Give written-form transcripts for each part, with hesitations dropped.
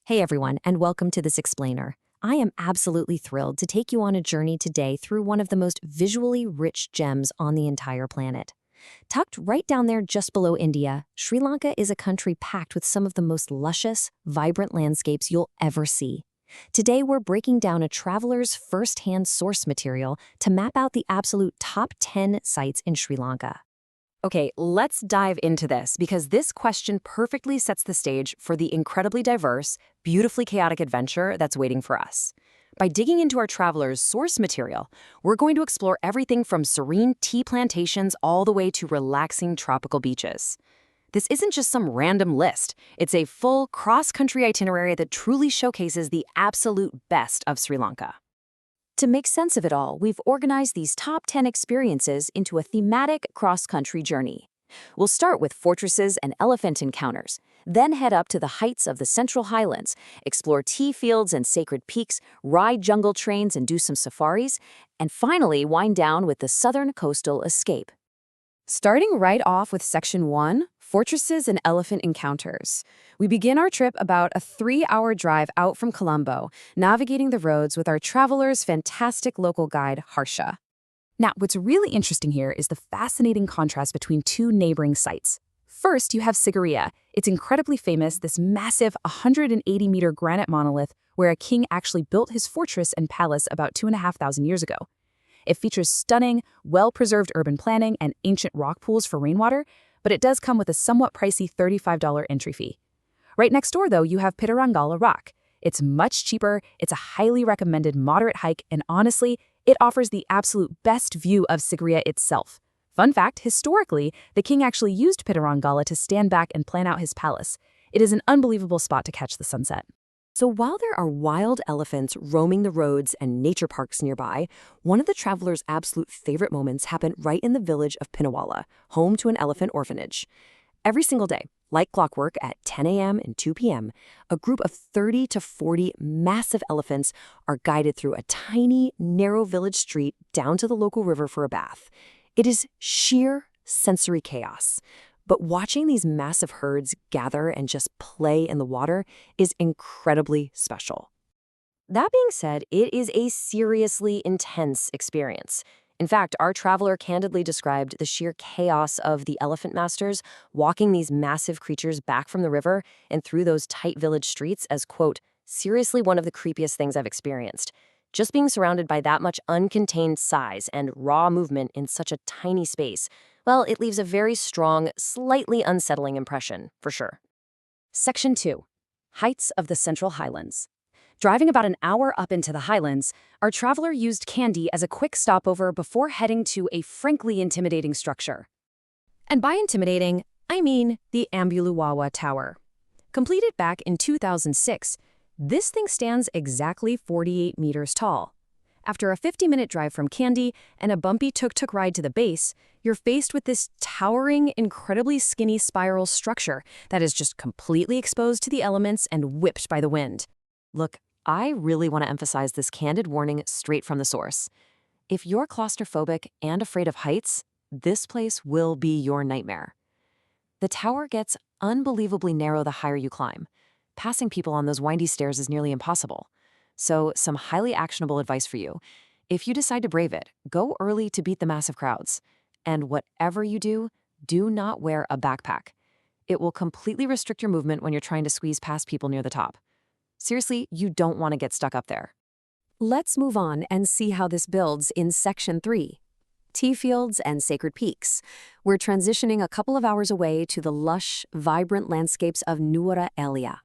Hey everyone, and welcome to this explainer. I am absolutely thrilled to take you on a journey today through one of the most visually rich gems on the entire planet. Tucked right down there just below India, Sri Lanka is a country packed with some of the most luscious, vibrant landscapes you'll ever see. Today we're breaking down a traveler's first-hand source material to map out the absolute top 10 sites in Sri Lanka. Okay, let's dive into this because this question perfectly sets the stage for the incredibly diverse, beautifully chaotic adventure that's waiting for us. By digging into our traveler's source material, we're going to explore everything from serene tea plantations all the way to relaxing tropical beaches. This isn't just some random list. It's a full cross-country itinerary that truly showcases the absolute best of Sri Lanka. To make sense of it all, we've organized these top 10 experiences into a thematic cross-country journey. We'll start with fortresses and elephant encounters, then head up to the heights of the Central Highlands, explore tea fields and sacred peaks, ride jungle trains and do some safaris, and finally wind down with the southern coastal escape. Starting right off with Section 1, Fortresses and Elephant Encounters. We begin our trip about a 3-hour drive out from Colombo, navigating the roads with our traveler's fantastic local guide, Harsha. Now, what's really interesting here is the fascinating contrast between two neighboring sites. First, you have Sigiriya. It's incredibly famous, this massive 180-meter granite monolith where a king actually built his fortress and palace about 2,500 years ago. It features stunning, well-preserved urban planning and ancient rock pools for rainwater, but it does come with a somewhat pricey $35 entry fee. Right next door, though, you have Pitarangala Rock. It's much cheaper, it's a highly recommended moderate hike, and honestly, it offers the absolute best view of Sigiriya itself. Fun fact, historically, the king actually used Pitarangala to stand back and plan out his palace. It is an unbelievable spot to catch the sunset. So while there are wild elephants roaming the roads and nature parks nearby, one of the traveler's absolute favorite moments happened right in the village of Pinawala, home to an elephant orphanage. Every single day, like clockwork at 10 a.m. and 2 p.m., a group of 30 to 40 massive elephants are guided through a tiny, narrow village street down to the local river for a bath. It is sheer sensory chaos. But watching these massive herds gather and just play in the water is incredibly special. That being said, it is a seriously intense experience. In fact, our traveler candidly described the sheer chaos of the elephant masters walking these massive creatures back from the river and through those tight village streets as, quote, seriously one of the creepiest things I've experienced. Just being surrounded by that much uncontained size and raw movement in such a tiny space, well, it leaves a very strong, slightly unsettling impression, for sure. Section 2. Heights of the Central Highlands. Driving about an hour up into the highlands, our traveler used Kandy as a quick stopover before heading to a frankly intimidating structure. And by intimidating, I mean the Ambuluwawa Tower. Completed back in 2006, this thing stands exactly 48 meters tall. After a 50-minute drive from Kandy and a bumpy tuk-tuk ride to the base, you're faced with this towering, incredibly skinny spiral structure that is just completely exposed to the elements and whipped by the wind. Look, I really want to emphasize this candid warning straight from the source. If you're claustrophobic and afraid of heights, this place will be your nightmare. The tower gets unbelievably narrow the higher you climb. Passing people on those windy stairs is nearly impossible. So, some highly actionable advice for you. If you decide to brave it, go early to beat the massive crowds. And whatever you do, do not wear a backpack. It will completely restrict your movement when you're trying to squeeze past people near the top. Seriously, you don't want to get stuck up there. Let's move on and see how this builds in Section 3. Tea fields and sacred peaks. We're transitioning a couple of hours away to the lush, vibrant landscapes of Nuwara Eliya.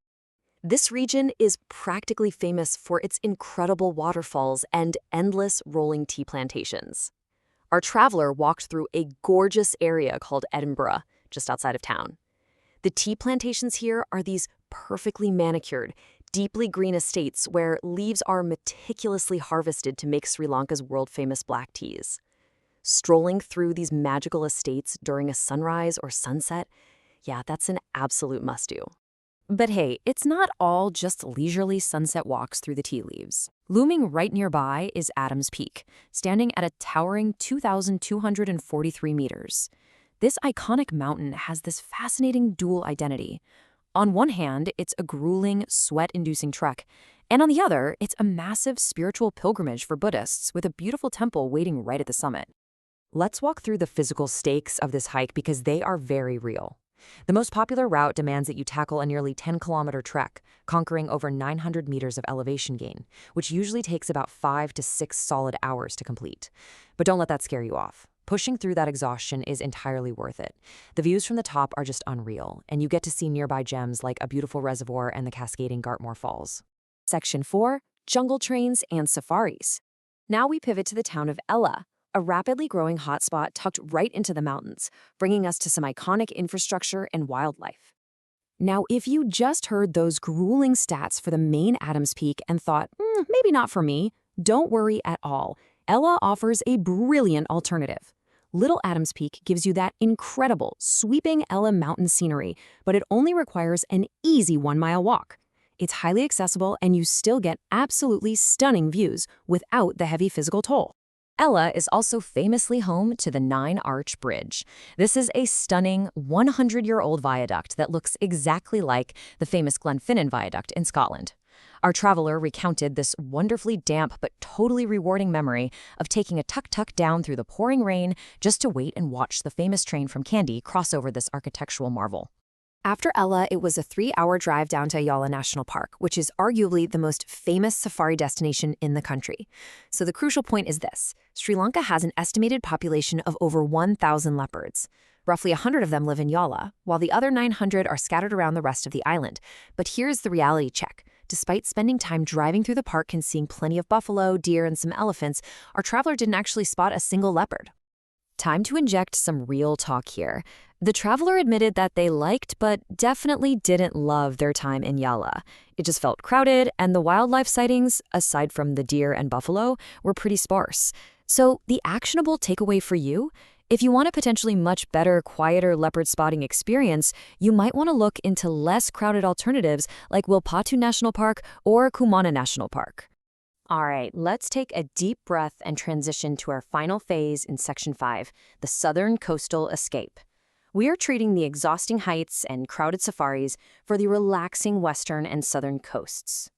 This region is practically famous for its incredible waterfalls and endless rolling tea plantations. Our traveler walked through a gorgeous area called Edinburgh, just outside of town. The tea plantations here are these perfectly manicured, deeply green estates where leaves are meticulously harvested to make Sri Lanka's world-famous black teas. Strolling through these magical estates during a sunrise or sunset, yeah, that's an absolute must-do. But hey, it's not all just leisurely sunset walks through the tea leaves. Looming right nearby is Adams Peak, standing at a towering 2,243 meters. This iconic mountain has this fascinating dual identity. On one hand, it's a grueling, sweat-inducing trek, and on the other, it's a massive spiritual pilgrimage for Buddhists with a beautiful temple waiting right at the summit. Let's walk through the physical stakes of this hike because they are very real. The most popular route demands that you tackle a nearly 10-kilometer trek, conquering over 900 meters of elevation gain, which usually takes about 5 to 6 solid hours to complete. But don't let that scare you off. Pushing through that exhaustion is entirely worth it. The views from the top are just unreal, and you get to see nearby gems like a beautiful reservoir and the cascading Gartmore Falls. Section 4. Jungle Trains and Safaris. Now we pivot to the town of Ella, a rapidly growing hotspot tucked right into the mountains, bringing us to some iconic infrastructure and wildlife. Now, if you just heard those grueling stats for the main Adams Peak and thought, maybe not for me, don't worry at all. Ella offers a brilliant alternative. Little Adams Peak gives you that incredible, sweeping Ella mountain scenery, but it only requires an easy 1-mile walk. It's highly accessible and you still get absolutely stunning views without the heavy physical toll. Ella is also famously home to the Nine-Arch Bridge. This is a stunning 100-year-old viaduct that looks exactly like the famous Glenfinnan Viaduct in Scotland. Our traveler recounted this wonderfully damp but totally rewarding memory of taking a tuk-tuk down through the pouring rain just to wait and watch the famous train from Kandy cross over this architectural marvel. After Ella, it was a 3-hour drive down to Ayala National Park, which is arguably the most famous safari destination in the country. So the crucial point is this. Sri Lanka has an estimated population of over 1,000 leopards. Roughly 100 of them live in Yala, while the other 900 are scattered around the rest of the island. But here's the reality check. Despite spending time driving through the park and seeing plenty of buffalo, deer, and some elephants, our traveler didn't actually spot a single leopard. Time to inject some real talk here. The traveler admitted that they liked but definitely didn't love their time in Yala. It just felt crowded, and the wildlife sightings, aside from the deer and buffalo, were pretty sparse. So the actionable takeaway for you? If you want a potentially much better, quieter leopard spotting experience, you might want to look into less crowded alternatives like Wilpatu National Park or Kumana National Park. All right, let's take a deep breath and transition to our final phase in Section 5, the Southern Coastal Escape. We are treating the exhausting heights and crowded safaris for the relaxing western and southern coasts.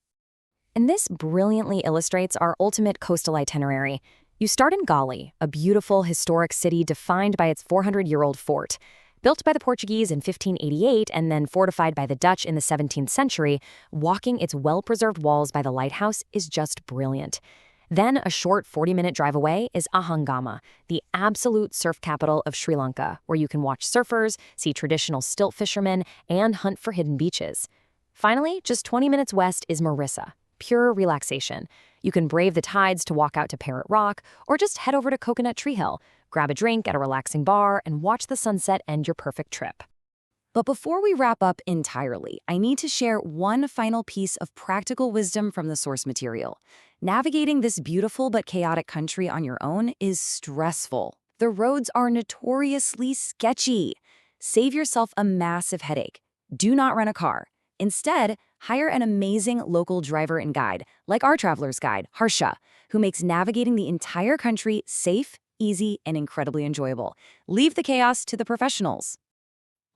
And this brilliantly illustrates our ultimate coastal itinerary. You start in Gali, a beautiful historic city defined by its 400-year-old fort. Built by the Portuguese in 1588 and then fortified by the Dutch in the 17th century, walking its well-preserved walls by the lighthouse is just brilliant. Then a short 40-minute drive away is Ahangama, the absolute surf capital of Sri Lanka, where you can watch surfers, see traditional stilt fishermen, and hunt for hidden beaches. Finally, just 20 minutes west is Marissa, pure relaxation. You can brave the tides to walk out to Parrot Rock, or just head over to Coconut Tree Hill, grab a drink at a relaxing bar, and watch the sunset end your perfect trip. But before we wrap up entirely, I need to share one final piece of practical wisdom from the source material. Navigating this beautiful but chaotic country on your own is stressful. The roads are notoriously sketchy. Save yourself a massive headache. Do not rent a car. Instead, hire an amazing local driver and guide, like our traveler's guide, Harsha, who makes navigating the entire country safe, easy, and incredibly enjoyable. Leave the chaos to the professionals.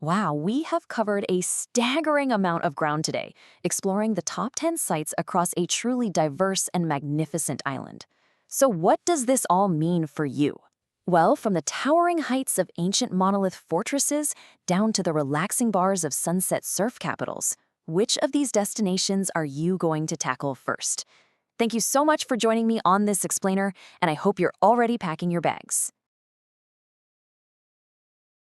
Wow, we have covered a staggering amount of ground today, exploring the top 10 sites across a truly diverse and magnificent island. So what does this all mean for you? Well, from the towering heights of ancient monolith fortresses down to the relaxing bars of sunset surf capitals, which of these destinations are you going to tackle first? Thank you so much for joining me on this explainer, and I hope you're already packing your bags.